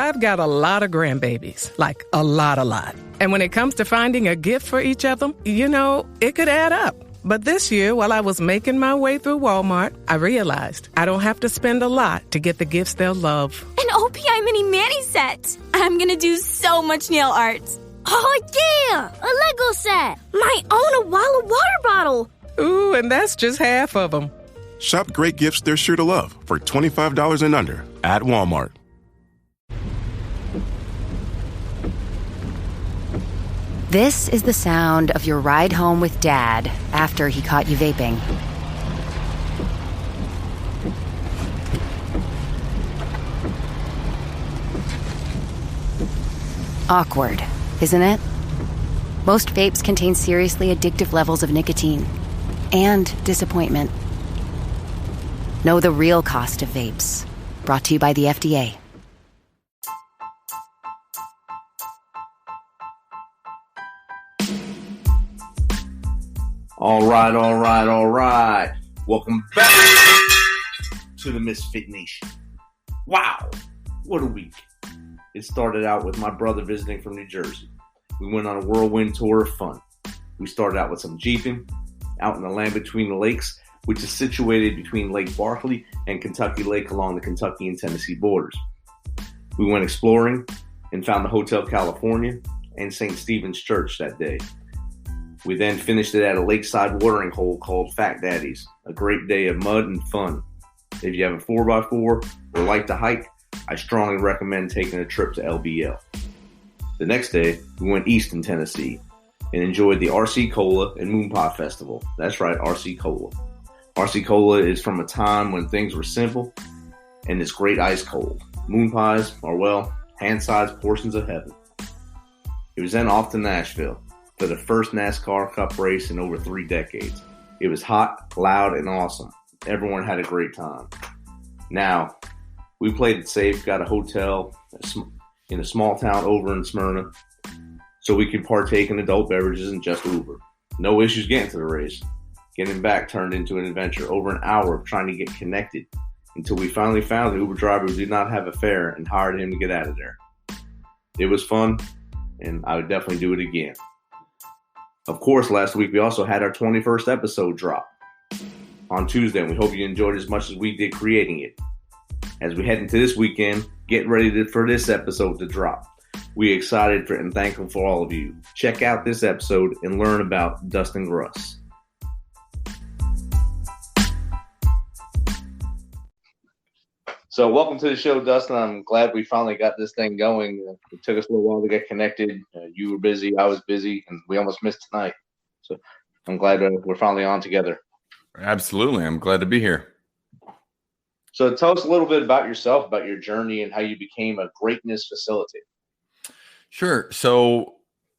I've got a lot of grandbabies, like a lot. And when it comes to finding a gift for each of them, it could add up. But this year, while I was making my way through Walmart, I realized I don't have to spend a lot to get the gifts they'll love. An OPI mini mani set. I'm gonna do so much nail art. Oh, yeah! A Lego set. Might own a Walla water bottle. Ooh, and that's just half of them. Shop great gifts they're sure to love for $25 and under at Walmart. This is the sound of your ride home with Dad after he caught you vaping. Awkward, isn't it? Most vapes contain seriously addictive levels of nicotine and disappointment. Know the real cost of vapes. Brought to you by the FDA. All right. Welcome back to the Misfit Nation. Wow, what a week. It started out with my brother visiting from New Jersey. We went on a whirlwind tour of fun. We started out with some jeeping out in the land between the lakes, which is situated between Lake Barkley and Kentucky Lake along the Kentucky and Tennessee borders. We went exploring and found the Hotel California and St. Stephen's Church that day. We then finished it at a lakeside watering hole called Fat Daddy's, a great day of mud and fun. If you have a 4x4 or like to hike, I strongly recommend taking a trip to LBL. The next day, we went east in Tennessee and enjoyed the RC Cola and Moon Pie Festival. That's right, RC Cola. RC Cola is from a time when things were simple and it's great ice cold. Moon pies are, well, hand-sized portions of heaven. It was then off to Nashville for the first NASCAR Cup race in over 3 decades. It was hot, loud, and awesome. Everyone had a great time. Now, we played it safe, got a hotel in a small town over in Smyrna, so we could partake in adult beverages and just Uber. No issues getting to the race. Getting back turned into an adventure, over an hour of trying to get connected until we finally found the Uber driver who did not have a fare and hired him to get out of there. It was fun, and I would definitely do it again. Of course, last week we also had our 21st episode drop on Tuesday, and we hope you enjoyed as much as we did creating it. As we head into this weekend, get ready for this episode to drop. We're excited for and thankful for all of you. Check out this episode and learn about Dustin Gruss. So welcome to the show, Dustin. I'm glad we finally got this thing going. It took us a little while to get connected. You were busy, I was busy, and we almost missed tonight. So I'm glad we're finally on together. Absolutely. I'm glad to be here. So tell us a little bit about yourself, about your journey, and how you became a greatness facilitator. Sure. So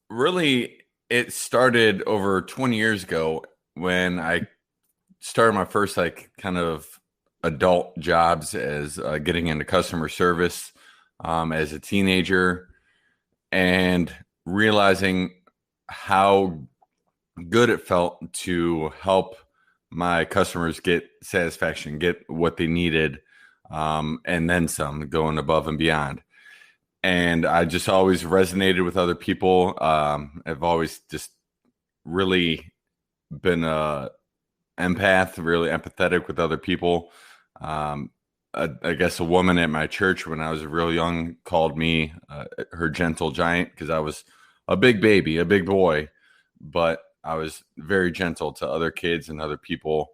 really, it started over 20 years ago when I started my first kind of adult jobs as getting into customer service as a teenager, and realizing how good it felt to help my customers get satisfaction, get what they needed, and then some, going above and beyond. And I just always resonated with other people. I've always just really been a empath, really empathetic with other people. I guess a woman at my church when I was real young called me her gentle giant because I was a big baby, a big boy, but I was very gentle to other kids and other people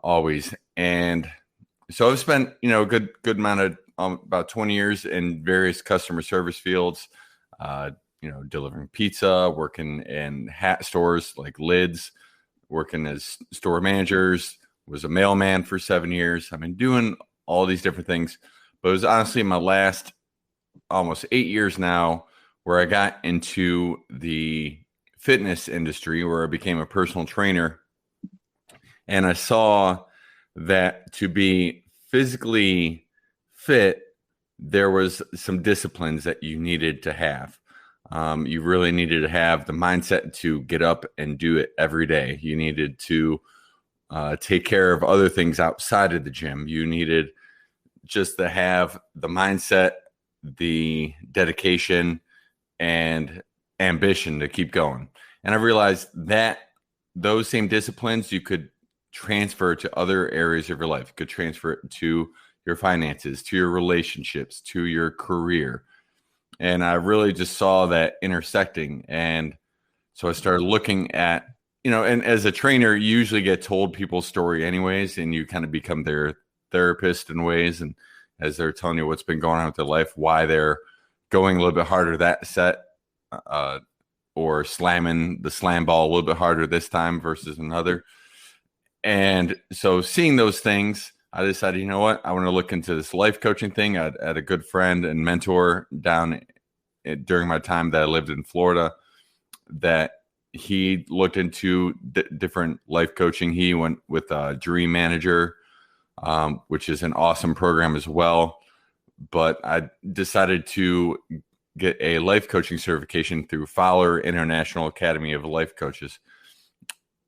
always. And so I've spent, a good amount of about 20 years in various customer service fields, delivering pizza, working in hat stores like Lids, working as store managers, was a mailman for 7 years. I've been doing all these different things, but it was honestly my last almost 8 years now where I got into the fitness industry, where I became a personal trainer. And I saw that to be physically fit, there was some disciplines that you needed to have. You really needed to have the mindset to get up and do it every day. You needed to take care of other things outside of the gym. You needed just to have the mindset the dedication and ambition to keep going. And I realized that those same disciplines you could transfer to other areas of your life. You could transfer it to your finances, to your relationships, to your career. And I really just saw that intersecting. And so I started looking at, and as a trainer, you usually get told people's story anyways, and you kind of become their therapist in ways. And as they're telling you what's been going on with their life, why they're going a little bit harder that set, or slamming the slam ball a little bit harder this time versus another. And so seeing those things, I decided, you know what, I want to look into this life coaching thing. I had a good friend and mentor down during my time that I lived in Florida that he looked into different life coaching. He went with Dream Manager, which is an awesome program as well. But I decided to get a life coaching certification through Fowler International Academy of Life Coaches.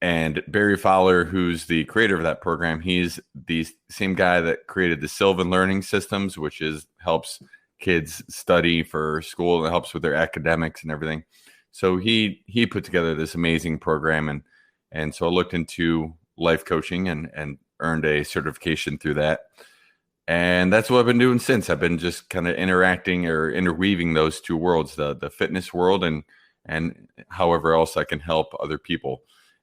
And Barry Fowler, who's the creator of that program, he's the same guy that created the Sylvan Learning Systems, which helps kids study for school and helps with their academics and everything. So he put together this amazing program, and so I looked into life coaching and earned a certification through that. And that's what I've been doing since. I've been just kind of interacting or interweaving those two worlds, the fitness world and however else I can help other people.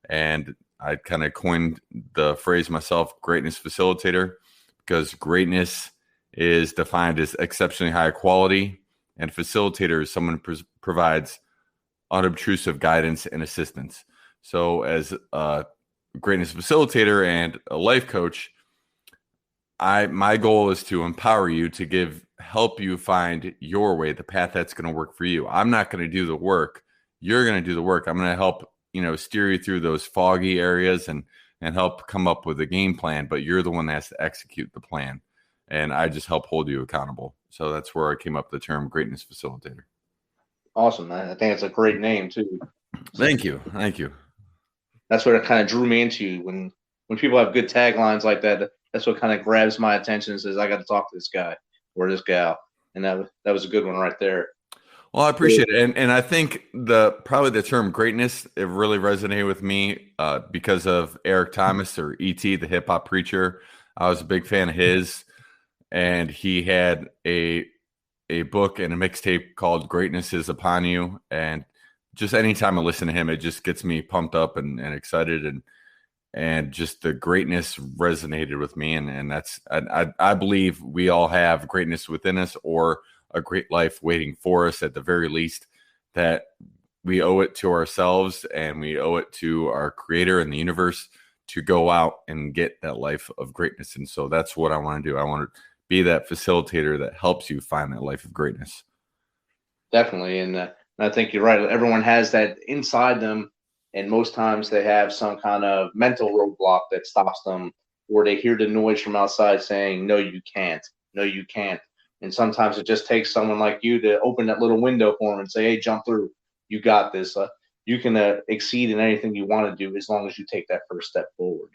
And I kind of coined the phrase myself, greatness facilitator, because greatness is defined as exceptionally high quality, and facilitator is someone who provides unobtrusive guidance and assistance. So as a greatness facilitator and a life coach, my goal is to empower you to help you find your way, the path that's going to work for you. I'm not going to do the work. You're going to do the work. I'm going to help, steer you through those foggy areas and help come up with a game plan, but you're the one that has to execute the plan. And I just help hold you accountable. So that's where I came up with the term greatness facilitator. Awesome. I think it's a great name too. Thank you. That's what it kind of drew me into you. When people have good taglines like that, that's what kind of grabs my attention and says, I got to talk to this guy or this gal. And that was a good one right there. Well, I appreciate it. And I think probably the term greatness, it really resonated with me because of Eric Thomas, or E.T., the hip hop preacher. I was a big fan of his, and he had a book and a mixtape called Greatness is Upon You. And just anytime I listen to him, it just gets me pumped up and excited, and just the greatness resonated with me. And that's, I believe we all have greatness within us, or a great life waiting for us at the very least, that we owe it to ourselves and we owe it to our creator and the universe to go out and get that life of greatness. And so that's what I want to do. I want to be that facilitator that helps you find that life of greatness. Definitely. And I think you're right. Everyone has that inside them. And most times they have some kind of mental roadblock that stops them, or they hear the noise from outside saying, no, you can't. No, you can't. And sometimes it just takes someone like you to open that little window for them and say, hey, jump through. You got this. You can exceed in anything you want to do as long as you take that first step forward.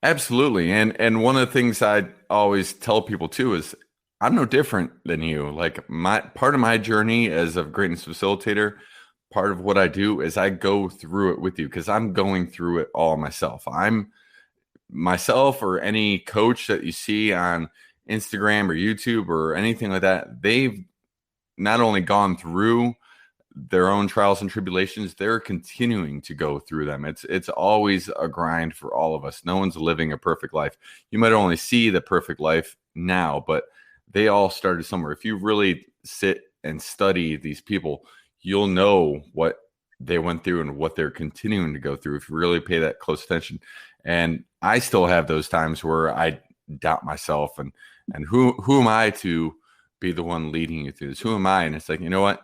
Absolutely. And one of the things I always tell people too is I'm no different than you. Like part of my journey as a greatness facilitator, part of what I do is I go through it with you, because I'm going through it all myself. I'm myself, or any coach that you see on Instagram or YouTube or anything like that, they've not only gone through their own trials and tribulations, they're continuing to go through them. It's always a grind for all of us. No one's living a perfect life. You might only see the perfect life now, but they all started somewhere. If you really sit and study these people, you'll know what they went through and what they're continuing to go through if you really pay that close attention. And I still have those times where I doubt myself and who am I to be the one leading you through this? Who am I? And it's like, you know what?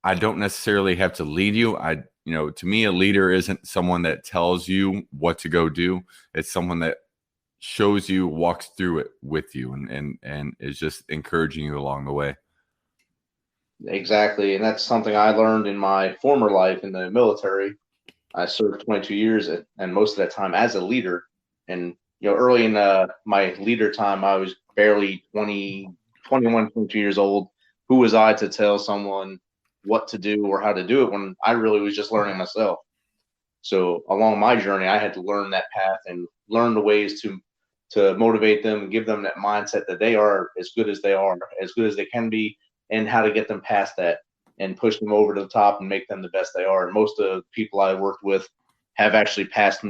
I don't necessarily have to lead you. To me, a leader isn't someone that tells you what to go do. It's someone that shows you, walks through it with you, and is just encouraging you along the way. Exactly. And that's something I learned in my former life in the military. I served 22 years and most of that time as a leader. And, early in my leader time, I was barely 21, 22 years old. who was I to tell someone what to do or how to do it when I really was just learning myself. So along my journey, I had to learn that path and learn the ways to motivate them and give them that mindset that they are as good as they are, as good as they can be, and how to get them past that and push them over to the top and make them the best they are. And most of the people I worked with have actually passed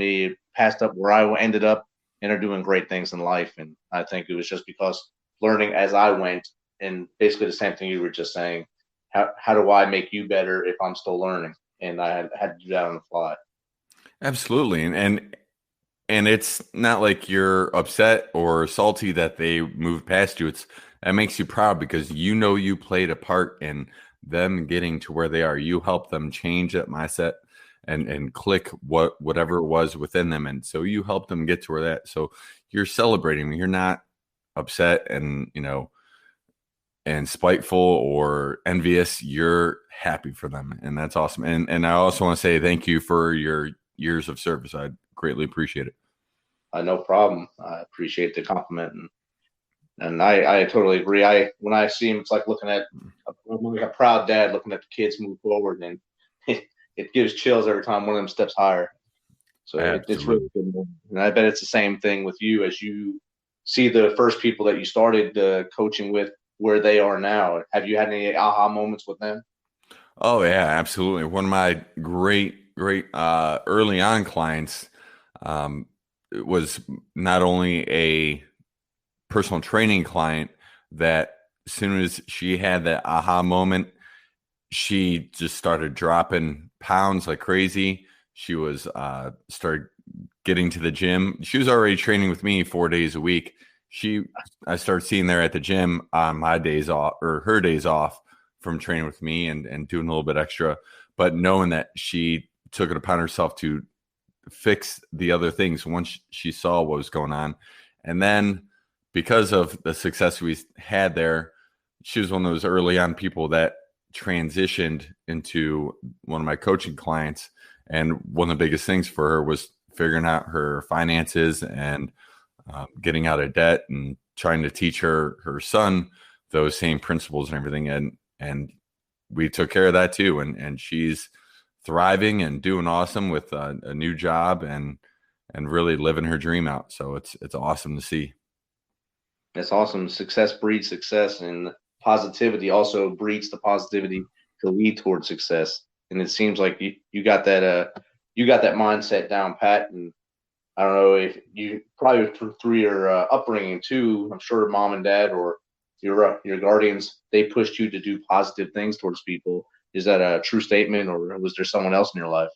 up where I ended up, and are doing great things in life. And I think it was just because learning as I went, and basically the same thing you were just saying, how do I make you better if I'm still learning? And I had to do that on the fly. Absolutely. And it's not like you're upset or salty that they moved past you. That makes you proud because you played a part in them getting to where they are. You helped them change that mindset and click whatever it was within them. And so you helped them get to where that. So you're celebrating. You're not upset and, and spiteful or envious. You're happy for them. And that's awesome. And I also want to say thank you for your years of service. I greatly appreciate it. No problem. I appreciate the compliment. And I totally agree. When I see him, it's like looking at a proud dad looking at the kids move forward, and it gives chills every time one of them steps higher. So it's really good. And I bet it's the same thing with you as you see the first people that you started coaching with where they are now. Have you had any aha moments with them? Oh yeah, absolutely. One of my great early on clients was not only a personal training client that as soon as she had that aha moment, she just started dropping pounds like crazy. She was started getting to the gym. She was already training with me 4 days a week. I started seeing her at the gym on my days off or her days off from training with me and doing a little bit extra, but knowing that she took it upon herself to fix the other things once she saw what was going on. And then because of the success we had there, she was one of those early on people that transitioned into one of my coaching clients. And one of the biggest things for her was figuring out her finances and getting out of debt and trying to teach her son those same principles and everything. And we took care of that too. And she's thriving and doing awesome with a new job and really living her dream out. So it's awesome to see. It's awesome. Success breeds success, and positivity also breeds the positivity to lead towards success. And it seems like you got that mindset down pat. And I don't know if you probably through your upbringing too. I'm sure mom and dad or your guardians, they pushed you to do positive things towards people. Is that a true statement, or was there someone else in your life?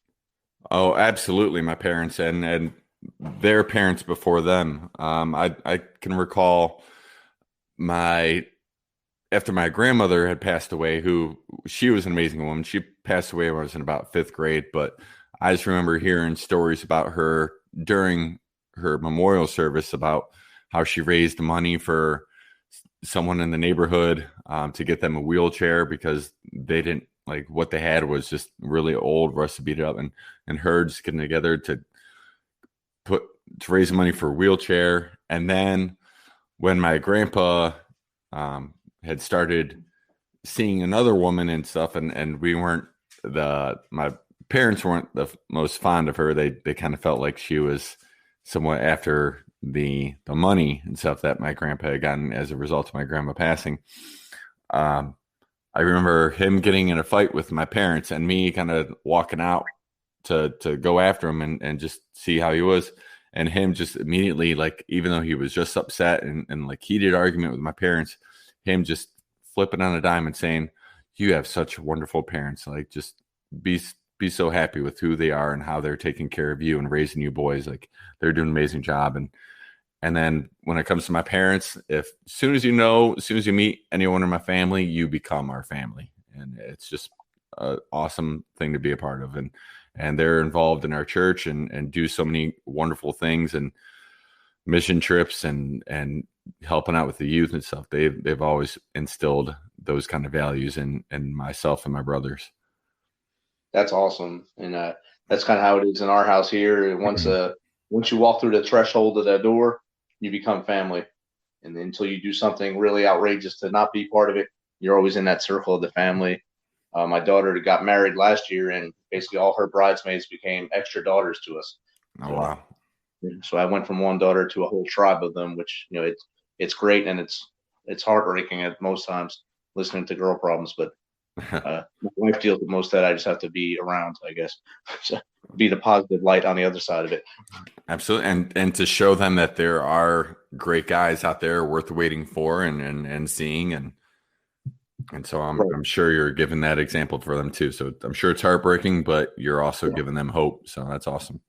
Oh, absolutely. My parents and their parents before them. I can recall after my grandmother had passed away, she was an amazing woman. She passed away when I was in about 5th grade, but I just remember hearing stories about her during her memorial service about how she raised money for someone in the neighborhood to get them a wheelchair because they didn't like what they had was just really old, rusted, beat up, and her just getting together to raise money for a wheelchair. And then when my grandpa had started seeing another woman and stuff, and we weren't my parents weren't the most fond of her. They kind of felt like she was somewhat after the money and stuff that my grandpa had gotten as a result of my grandma passing. I remember him getting in a fight with my parents and me kind of walking out to go after him and just see how he was. And him just immediately, like, even though he was just upset and like heated argument with my parents, him just flipping on a dime and saying, "You have such wonderful parents. Like, just be so happy with who they are and how they're taking care of you and raising you boys. Like, they're doing an amazing job." And then when it comes to my parents, as soon as you meet anyone in my family, you become our family. And it's just an awesome thing to be a part of. And they're involved in our church and do so many wonderful things and mission trips and helping out with the youth and stuff. They've always instilled those kind of values in myself and my brothers. That's awesome. And that's kind of how it is in our house here. Once you walk through the threshold of that door, you become family. And until you do something really outrageous to not be part of it, you're always in that circle of the family. My daughter got married last year, and basically all her bridesmaids became extra daughters to us. Oh, wow. So I went from one daughter to a whole tribe of them, which, it's great, and it's heartbreaking at most times listening to girl problems. But my wife deals with most of that. I just have to be around, I guess, be the positive light on the other side of it. Absolutely, and to show them that there are great guys out there worth waiting for and seeing, and so I'm sure you're giving that example for them too. So I'm sure it's heartbreaking, but you're also giving them hope. So that's awesome.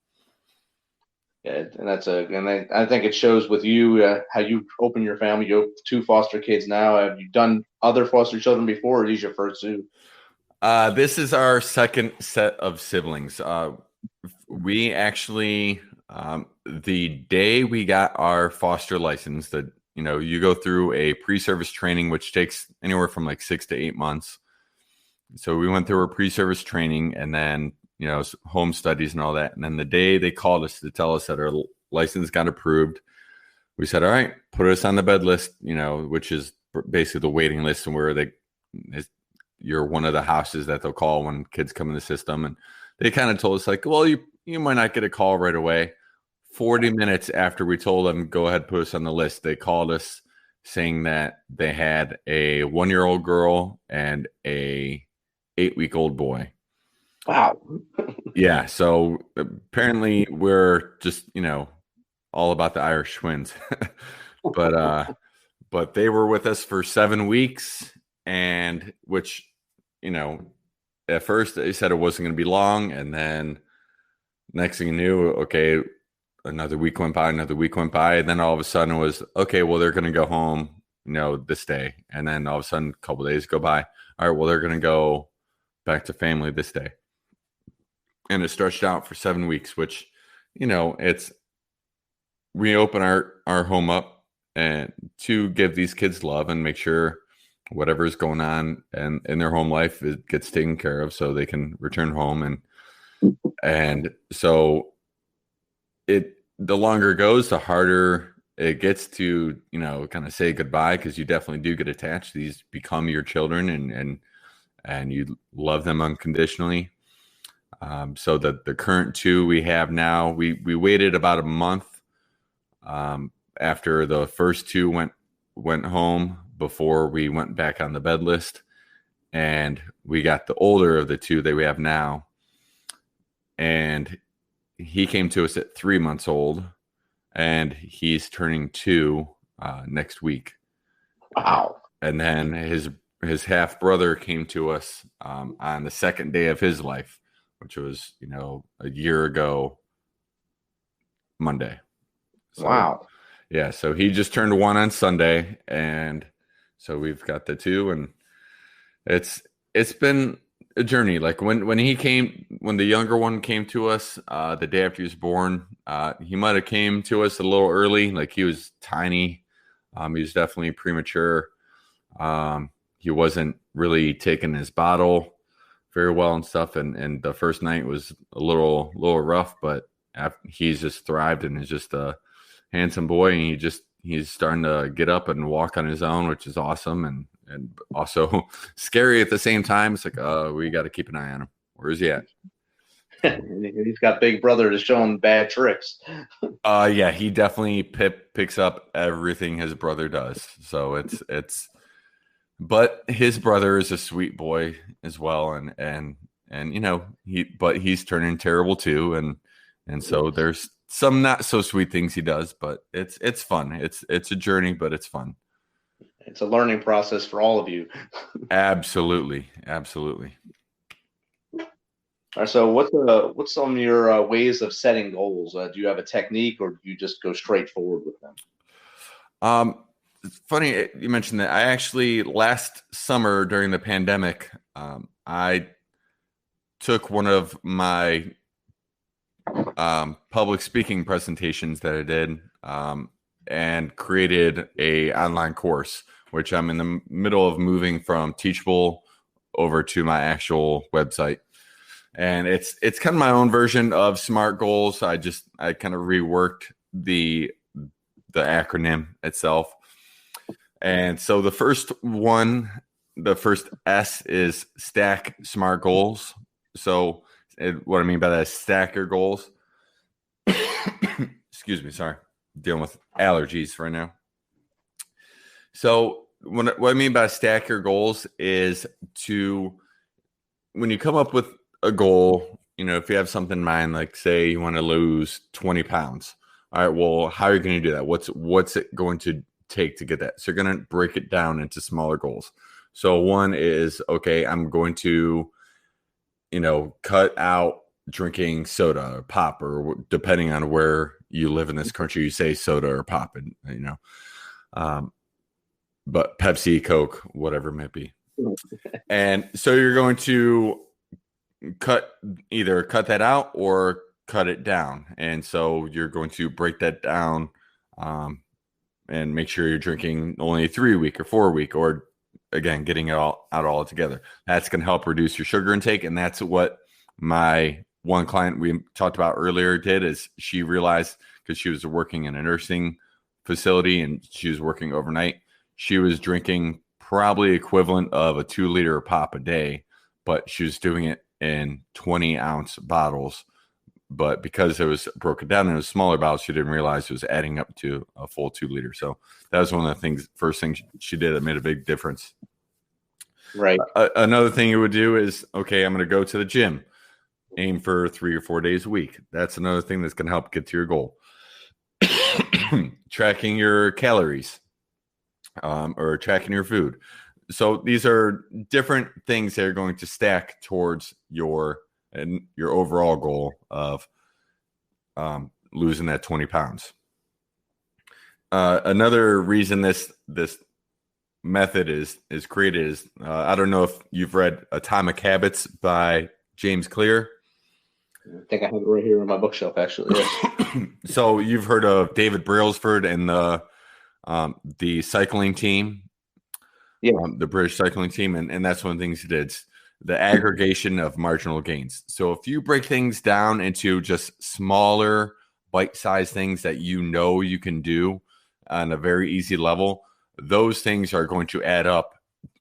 Yeah, and I think it shows with you how you open your family. You have 2 foster kids now. Have you done other foster children before, or are these your first 2? This is our second set of siblings. We actually, the day we got our foster license, that you go through a pre-service training, which takes anywhere from like 6 to 8 months. So we went through a pre-service training, and then home studies and all that. And then the day they called us to tell us that our license got approved, we said, all right, put us on the bed list, which is basically the waiting list, and where you're one of the houses that they'll call when kids come in the system. And they kind of told us like, well, you might not get a call right away. 40 minutes after we told them, go ahead, put us on the list, they called us saying that they had a 1-year-old girl and a 8-week-old boy. Wow. Yeah. So apparently we're just, all about the Irish twins, but they were with us for 7 weeks, and which, at first they said it wasn't going to be long. And then next thing you knew, okay, another week went by. And then all of a sudden it was, okay, well, they're going to go home, this day. And then all of a sudden a couple of days go by. All right, well, they're going to go back to family this day. And it stretched out for 7 weeks, which, we open our home up and to give these kids love and make sure whatever's going on and in their home life, it gets taken care of so they can return home. And so the longer it goes, the harder it gets to, kind of say goodbye, because you definitely do get attached. These become your children, and you love them unconditionally. So that the current 2 we have now, we waited about a month after the first 2 went home before we went back on the bed list, and we got the older of the 2 that we have now, and he came to us at 3 months old, and he's turning 2 next week. Wow. And then his half brother came to us on the second day of his life, which was, a year ago Monday. So, wow. Yeah. So he just turned 1 on Sunday. And so we've got the 2, and it's been a journey. Like when the younger one came to us, the day after he was born, he might've came to us a little early. Like he was tiny. He was definitely premature. He wasn't really taking his bottle very well and stuff. And the first night was a little rough, but he's just thrived and is just a handsome boy. And he's starting to get up and walk on his own, which is awesome. And also scary at the same time. It's like, we got to keep an eye on him. Where is he at? He's got big brother to show him bad tricks. Yeah, he definitely picks up everything his brother does. So but his brother is a sweet boy as well, and he's turning terrible too, and so there's some not so sweet things he does, but it's fun. It's a journey, but it's fun. It's a learning process for all of you. Absolutely. All right, so what's some of your ways of setting goals? Do you have a technique, or do you just go straight forward with them? It's funny you mentioned that. I actually, last summer during the pandemic, I took one of my public speaking presentations that I did and created a online course, which I'm in the middle of moving from Teachable over to my actual website. And it's kind of my own version of SMART goals. I kind of reworked the acronym itself. And so the first one the first S is stack smart goals. So what I mean by that is stack your goals. Excuse me, sorry. Dealing with allergies right now. So what I mean by stack your goals is when you come up with a goal, if you have something in mind, like say you want to lose 20 pounds. All right, well, how are you going to do that? What's it going to take to get that? So you're going to break it down into smaller goals. So one is, okay, I'm going to, cut out drinking soda or pop, or depending on where you live in this country, you say soda or pop, and but Pepsi, Coke, whatever it might be. And so you're going to either cut that out or cut it down. And so you're going to break that down and make sure you're drinking only 3 a week or 4 a week, or again, getting it all out all together. That's going to help reduce your sugar intake. And that's what my one client we talked about earlier did, is she realized, because she was working in a nursing facility and she was working overnight, she was drinking probably equivalent of a 2-liter pop a day, but she was doing it in 20-ounce bottles. But because it was broken down in a smaller bottle, she didn't realize it was adding up to a full 2 liter. So that was one of the first things she did that made a big difference. Right. Another thing you would do is, okay, I'm going to go to the gym, aim for 3 or 4 days a week. That's another thing that's going to help get to your goal. Tracking your calories, or tracking your food. So these are different things that are going to stack towards your overall goal of losing that 20 pounds. Another reason this method is created is, I don't know if you've read Atomic Habits by James Clear. I think I have it right here on my bookshelf, actually. Yes. So you've heard of David Brailsford and the cycling team, the British cycling team, and that's one of the things he did. The aggregation of marginal gains. So if you break things down into just smaller bite-sized things that you can do on a very easy level, those things are going to add up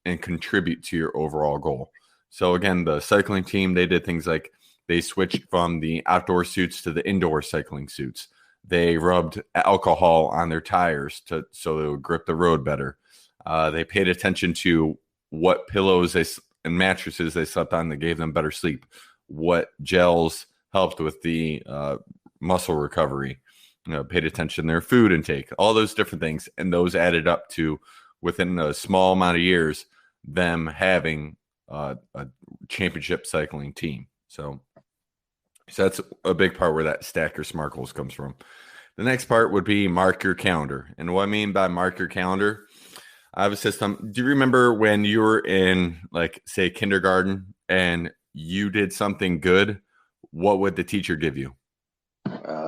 and contribute to your overall goal. So again, the cycling team, they did things like they switched from the outdoor suits to the indoor cycling suits. They rubbed alcohol on their tires so they would grip the road better. They paid attention to what pillows and mattresses they slept on that gave them better sleep, what gels helped with the muscle recovery, paid attention to their food intake, all those different things. And those added up to, within a small amount of years, them having a championship cycling team. So that's a big part where that stack your smart goals comes from. The next part would be mark your calendar. And what I mean by mark your calendar, I have a system. Do you remember when you were in, like, say, kindergarten and you did something good? What would the teacher give you?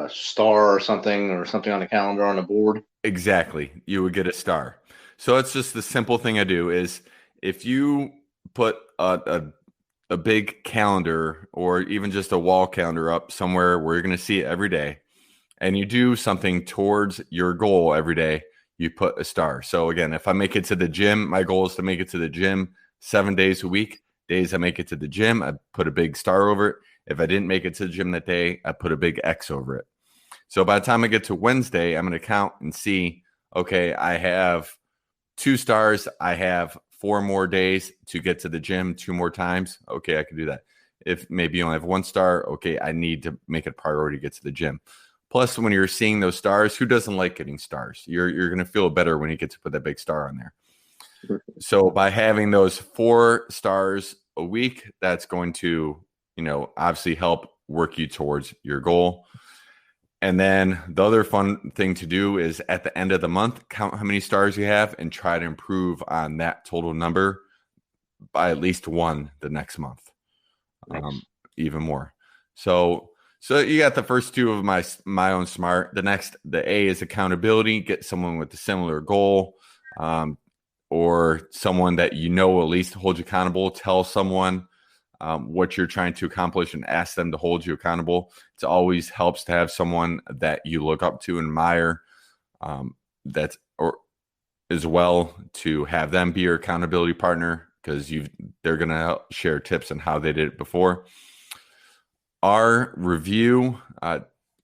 Star or something on the calendar on the board. Exactly. You would get a star. So it's just the simple thing I do is, if you put a big calendar or even just a wall calendar up somewhere where you're going to see it every day, and you do something towards your goal every day, you put a star. So again, if I make it to the gym, my goal is to make it to the gym 7 days a week. Days I make it to the gym, I put a big star over it. If I didn't make it to the gym that day, I put a big X over it. So by the time I get to Wednesday, I'm going to count and see, okay, I have 2 stars. I have 4 more days to get to the gym 2 more times. Okay, I can do that. If maybe you only have 1 star, okay, I need to make it a priority to get to the gym. Plus, when you're seeing those stars, who doesn't like getting stars? You're going to feel better when you get to put that big star on there. So by having those 4 stars a week, that's going to, obviously help work you towards your goal. And then the other fun thing to do is, at the end of the month, count how many stars you have and try to improve on that total number by at least 1 the next month. Nice. Even more. So you got the first 2 of my own SMART. The A is accountability. Get someone with a similar goal, or someone that at least hold you accountable. Tell someone what you're trying to accomplish and ask them to hold you accountable. It always helps to have someone that you look up to and admire, as well, to have them be your accountability partner, because they're going to share tips on how they did it before. Our review,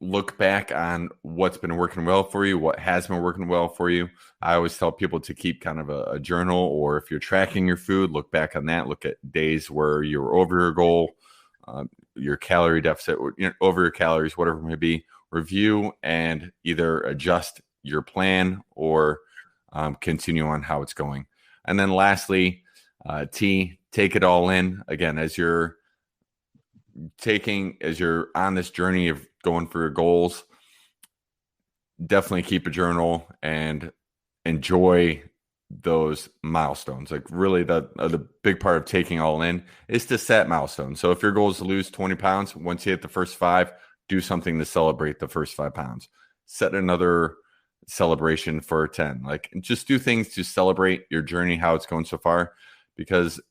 look back on what's been working well for you, what has been working well for you. I always tell people to keep kind of a journal, or if you're tracking your food, look back on that. Look at days where you were over your goal, your calorie deficit, over your calories, whatever it may be. Review and either adjust your plan or continue on how it's going. And then lastly, take it all in. Again, as you're on this journey of going for your goals, definitely keep a journal and enjoy those milestones. Like really the big part of taking all in is to set milestones. So if your goal is to lose 20 pounds, once you hit the first 5, do something to celebrate the first 5 pounds. Set another celebration for 10. Like, just do things to celebrate your journey, how it's going so far. Because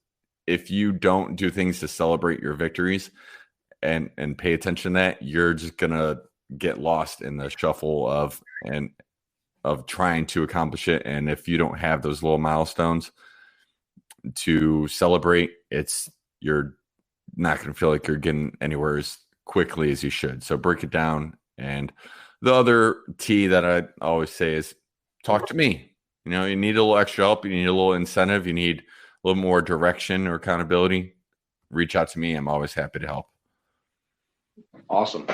if you don't do things to celebrate your victories and pay attention to that, you're just gonna get lost in the shuffle of trying to accomplish it. And if you don't have those little milestones to celebrate, you're not going to feel like you're getting anywhere as quickly as you should. So break it down. And the other T that I always say is talk to me. You need a little extra help. You need a little incentive. You need a little more direction or accountability. Reach out to me. I'm always happy to help. Awesome.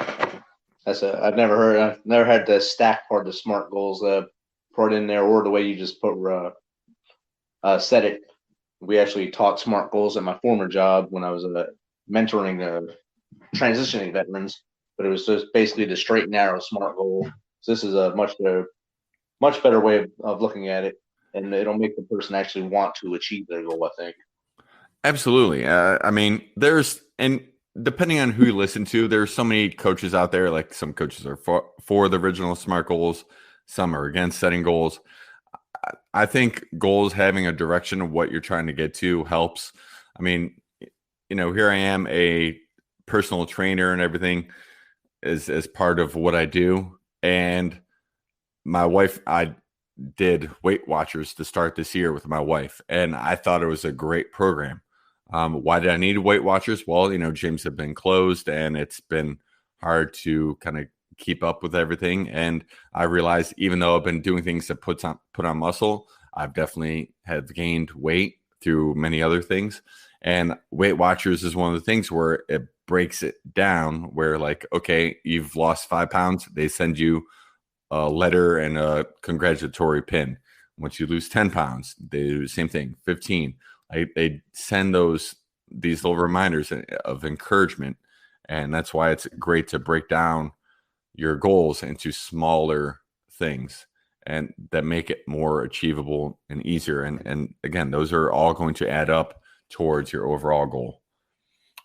I've never had the stack part of the SMART goals brought in there, or the way you just said it. We actually taught SMART goals at my former job when I was mentoring transitioning veterans, but it was just basically the straight and narrow SMART goal. So this is a much better way of looking at it, and it'll make the person actually want to achieve their goal, I think. Absolutely. Depending on who you listen to, there's so many coaches out there. Like, some coaches are for the original SMART goals, some are against setting goals. I think goals, having a direction of what you're trying to get to, helps. I mean, here I am, a personal trainer and everything as part of what I do. And my wife, I did Weight Watchers to start this year with my wife, and I thought it was a great program. Why did I need Weight Watchers? Well, gyms have been closed and it's been hard to kind of keep up with everything. And I realized, even though I've been doing things to put on muscle, I've definitely have gained weight through many other things. And Weight Watchers is one of the things where it breaks it down, where, like, okay, you've lost 5 pounds. They send you a letter and a congratulatory pin. Once you lose 10 pounds, they do the same thing, 15. They send these little reminders of encouragement, and that's why it's great to break down your goals into smaller things and that make it more achievable and easier. And again, those are all going to add up towards your overall goal.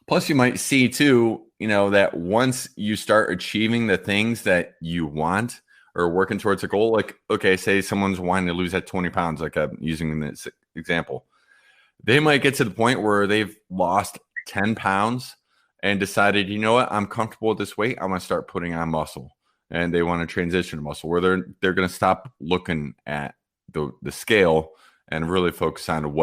Plus, you might see too, that once you start achieving the things that you want or working towards a goal, like, okay, say someone's wanting to lose that 20 pounds, like I'm using in this example. They might get to the point where they've lost 10 pounds and decided, you know what, I'm comfortable with this weight. I'm going to start putting on muscle. And they want to transition to muscle, where they're going to stop looking at the scale and really focus on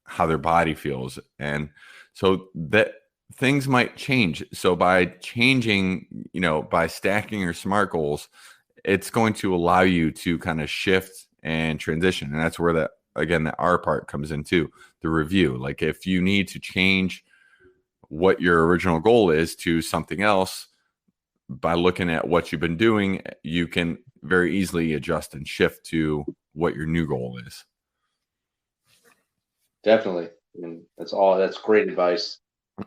how their body feels. And so that things might change. So by changing, by stacking your SMART goals, it's going to allow you to kind of shift and transition. And that's where the R part comes into the review. Like, if you need to change what your original goal is to something else, by looking at what you've been doing, you can very easily adjust and shift to what your new goal is. Definitely. And that's great advice.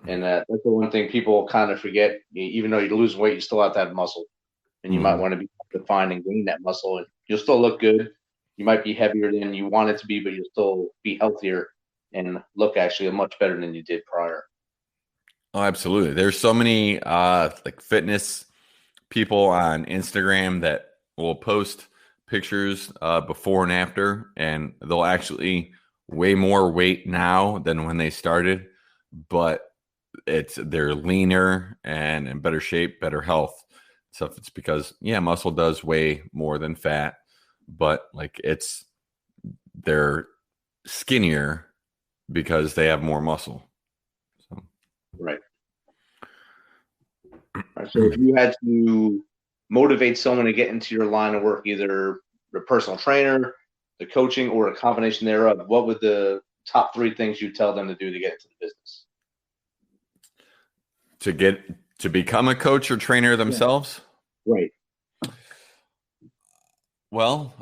And that's the one thing people kind of forget. Even though you lose weight, you still have to have muscle, and you might want to be defined and gain that muscle, and you'll still look good. You might be heavier than you want it to be, but you'll still be healthier and look actually much better than you did prior. Oh, absolutely. There's so many like fitness people on Instagram that will post pictures before and after, and they'll actually weigh more weight now than when they started, but they're leaner and in better shape, better health. So it's because, muscle does weigh more than fat, but like they're skinnier because they have more muscle. So. Right. So if you had to motivate someone to get into your line of work, either a personal trainer, the coaching, or a combination thereof, what would the top 3 things you tell them to do to get into the business? To become a coach or trainer themselves? Right. Well,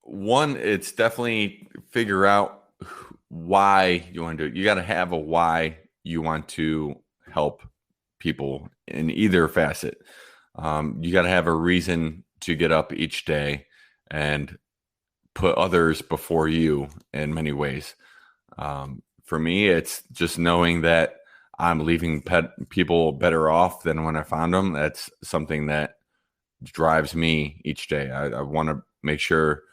one, it's definitely figure out why you want to do it. You got to have a why you want to help people in either facet. You got to have a reason to get up each day and put others before you in many ways. For me, it's just knowing that I'm leaving people better off than when I found them. That's something that drives me each day. I want to make sure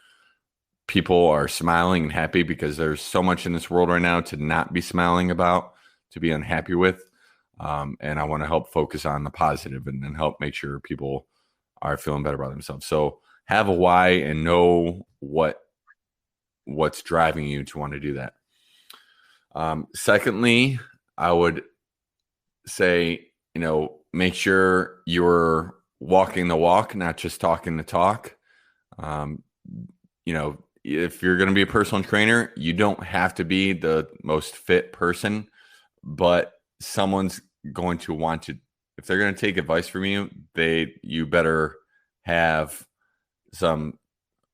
people are smiling and happy, because there's so much in this world right now to not be smiling about, to be unhappy with. And I want to help focus on the positive and help make sure people are feeling better about themselves. So have a why and know what's driving you to want to do that. Secondly, I would say, make sure you're walking the walk, not just talking the talk. If you're going to be a personal trainer, you don't have to be the most fit person, but someone's going to want to, if they're going to take advice from you, you better have some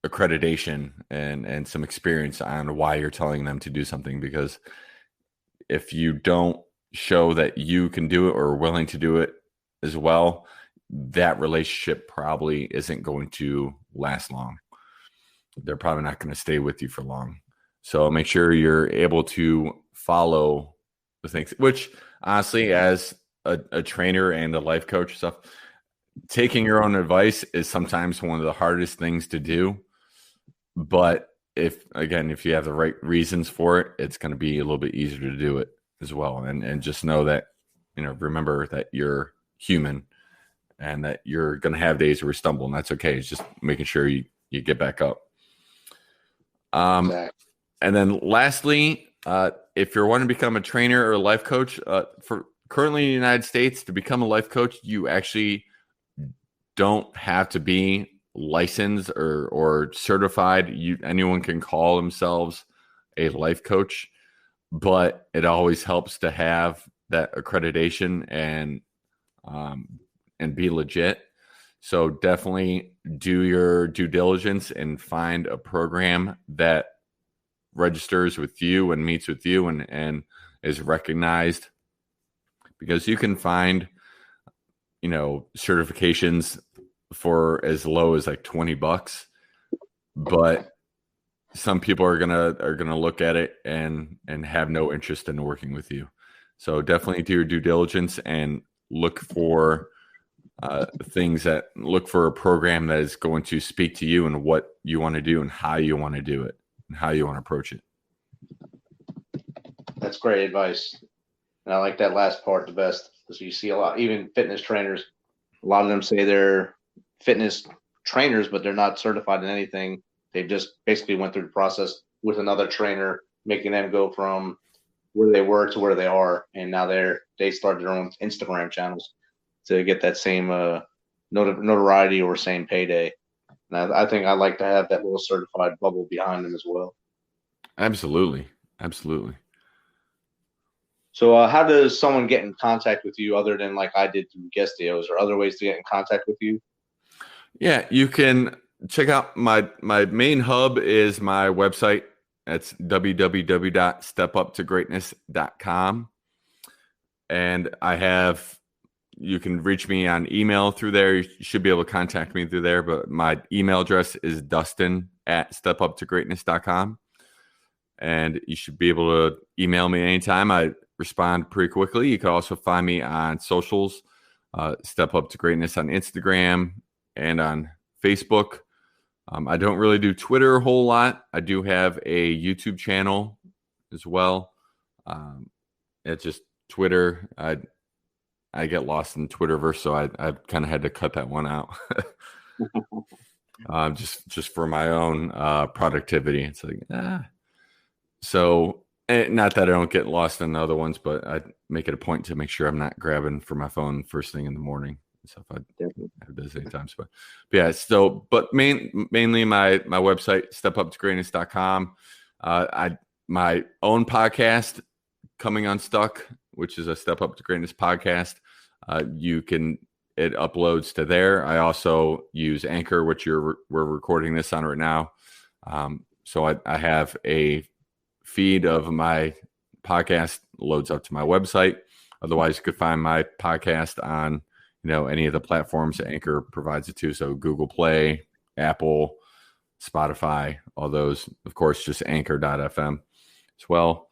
accreditation and some experience on why you're telling them to do something. Because if you don't show that you can do it or are willing to do it as well, that relationship probably isn't going to last long. They're probably not going to stay with you for long. So make sure you're able to follow the things, which honestly, as a trainer and a life coach stuff, taking your own advice is sometimes one of the hardest things to do. But if you have the right reasons for it, it's going to be a little bit easier to do it as well. And just know that, remember that you're human and that you're going to have days where you stumble, and that's okay. It's just making sure you get back up. Exactly. And then lastly, if you're wanting to become a trainer or a life coach, for currently in the United States, to become a life coach, you actually don't have to be licensed or certified. Anyone can call themselves a life coach, but it always helps to have that accreditation and be legit. So definitely do your due diligence and find a program that registers with you and meets with you and is recognized, because you can find, certifications for as low as like $20, but some people are gonna look at it and have no interest in working with you. So definitely do your due diligence and look for look for a program that is going to speak to you and what you want to do and how you want to do it and how you want to approach it. That's great advice. And I like that last part the best, because you see a lot, even fitness trainers, a lot of them say they're fitness trainers, but they're not certified in anything. They just basically went through the process with another trainer, making them go from where they were to where they are. And now they started their own Instagram channels to get that same notoriety or same payday. And I think I like to have that little certified bubble behind them as well. Absolutely. So how does someone get in contact with you other than like I did through guest deals, or other ways to get in contact with you? Yeah, you can check out my main hub is my website. That's www.stepuptogreatness.com. And you can reach me on email through there. You should be able to contact me through there, but my email address is dustin@stepuptogreatness.com. And you should be able to email me anytime. I respond pretty quickly. You can also find me on socials, Step Up to Greatness on Instagram and on Facebook. I don't really do Twitter a whole lot. I do have a YouTube channel as well. It's just Twitter. I get lost in Twitterverse, so I kind of had to cut that one out. just for my own productivity. It's like, So, Not that I don't get lost in the other ones, but I make it a point to make sure I'm not grabbing for my phone first thing in the morning. So if I have busy times, but yeah, so, but mainly my website, stepuptogreatness.com. My own podcast, Coming Unstuck, which is a Step Up to Greatness podcast. It uploads to there. I also use Anchor, which we're recording this on right now. So I have a feed of my podcast loads up to my website. Otherwise, you could find my podcast on, any of the platforms that Anchor provides it to. So Google Play, Apple, Spotify, all those, of course, just anchor.fm as well.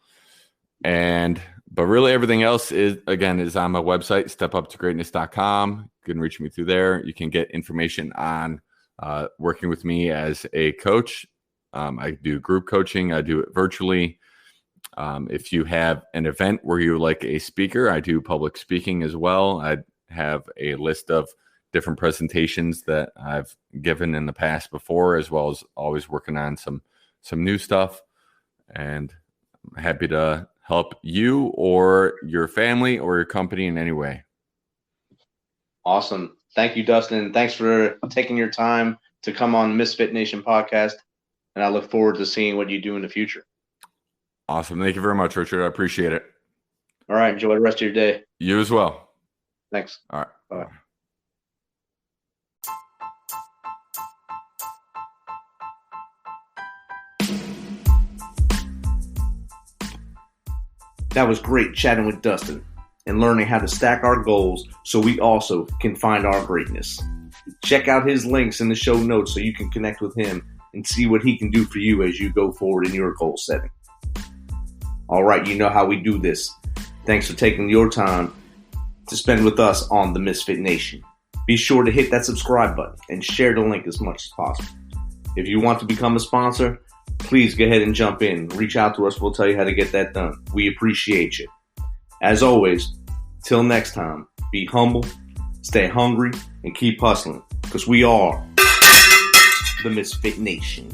But really everything else is on my website, stepuptogreatness.com. You can reach me through there. You can get information on working with me as a coach. I do group coaching. I do it virtually. If you have an event where you like a speaker, I do public speaking as well. I have a list of different presentations that I've given in the past before, as well as always working on some new stuff. And I'm happy to help you or your family or your company in any way. Awesome. Thank you, Dustin. Thanks for taking your time to come on Misfit Nation podcast. And I look forward to seeing what you do in the future. Awesome. Thank you very much, Richard. I appreciate it. All right. Enjoy the rest of your day. You as well. Thanks. All right. Bye. That was great chatting with Dustin and learning how to stack our goals so we also can find our greatness. Check out his links in the show notes so you can connect with him and see what he can do for you as you go forward in your goal setting. All right, you know how we do this. Thanks for taking your time to spend with us on the Misfit Nation. Be sure to hit that subscribe button and share the link as much as possible. If you want to become a sponsor, please go ahead and jump in. Reach out to us. We'll tell you how to get that done. We appreciate you. As always, till next time, be humble, stay hungry, and keep hustling, because we are the Misfit Nation.